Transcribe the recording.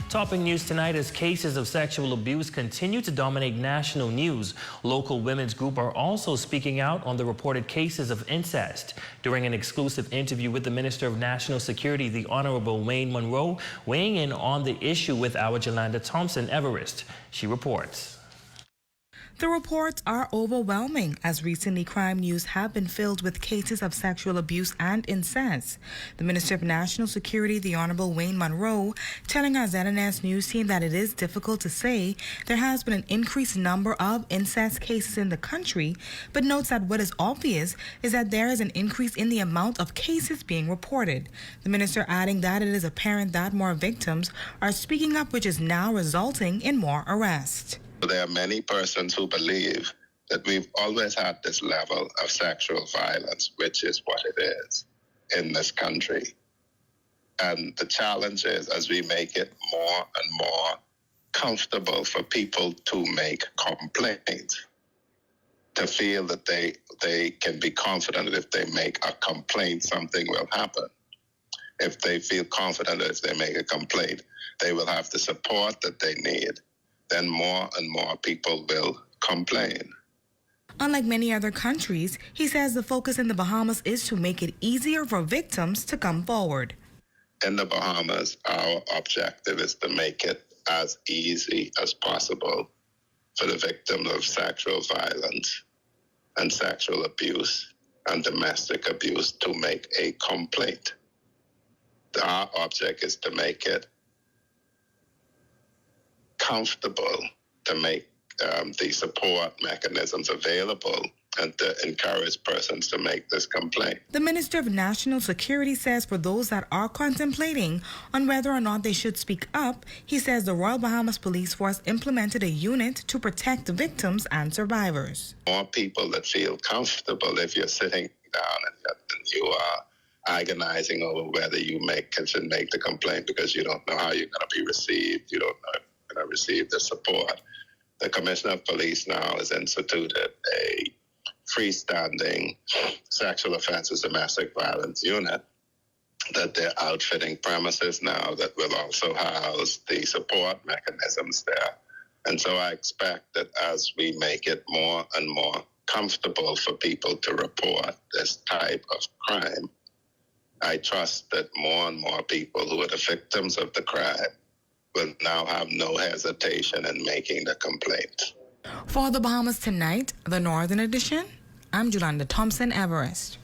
Topping news tonight as cases of sexual abuse continue to dominate national news. Local women's group are also speaking out on the reported cases of incest. During an exclusive interview with the Minister of National Security, the Honorable Wayne Munroe, weighing in on the issue with our Jolanda Thompson-Everest. She reports. The reports are overwhelming, as recently crime news have been filled with cases of sexual abuse and incest. The Minister of National Security, the Honorable Wayne Munroe, telling our ZNS News team that it is difficult to say there has been an increased number of incest cases in the country, but notes that what is obvious is that there is an increase in the amount of cases being reported. The minister adding that it is apparent that more victims are speaking up, which is now resulting in more arrests. There are many persons who believe that we've always had this level of sexual violence, which is what it is in this country. And the challenge is, as we make it more and more comfortable for people to make complaints, to feel that they can be confident that if they make a complaint, something will happen. If they feel confident that if they make a complaint, they will have the support that they need, then more and more people will complain. Unlike many other countries, he says the focus in the Bahamas is to make it easier for victims to come forward. In the Bahamas, our objective is to make it as easy as possible for the victims of sexual violence and sexual abuse and domestic abuse to make a complaint. Our object is to make it comfortable, to make the support mechanisms available and to encourage persons to make this complaint. The Minister of National Security says for those that are contemplating on whether or not they should speak up, he says the Royal Bahamas Police Force implemented a unit to protect the victims and survivors. More people that feel comfortable if you're sitting down and you are agonizing over whether you should make the complaint because you don't know how you're going to be received, you don't know receive the support. The Commissioner of Police now has instituted a freestanding sexual offences domestic violence unit that they're outfitting premises now that will also house the support mechanisms there. And so I expect that as we make it more and more comfortable for people to report this type of crime, I trust that more and more people who are the victims of the crime will now have no hesitation in making the complaint. For the Bahamas Tonight, the Northern Edition, I'm Jolanda Thompson-Everest.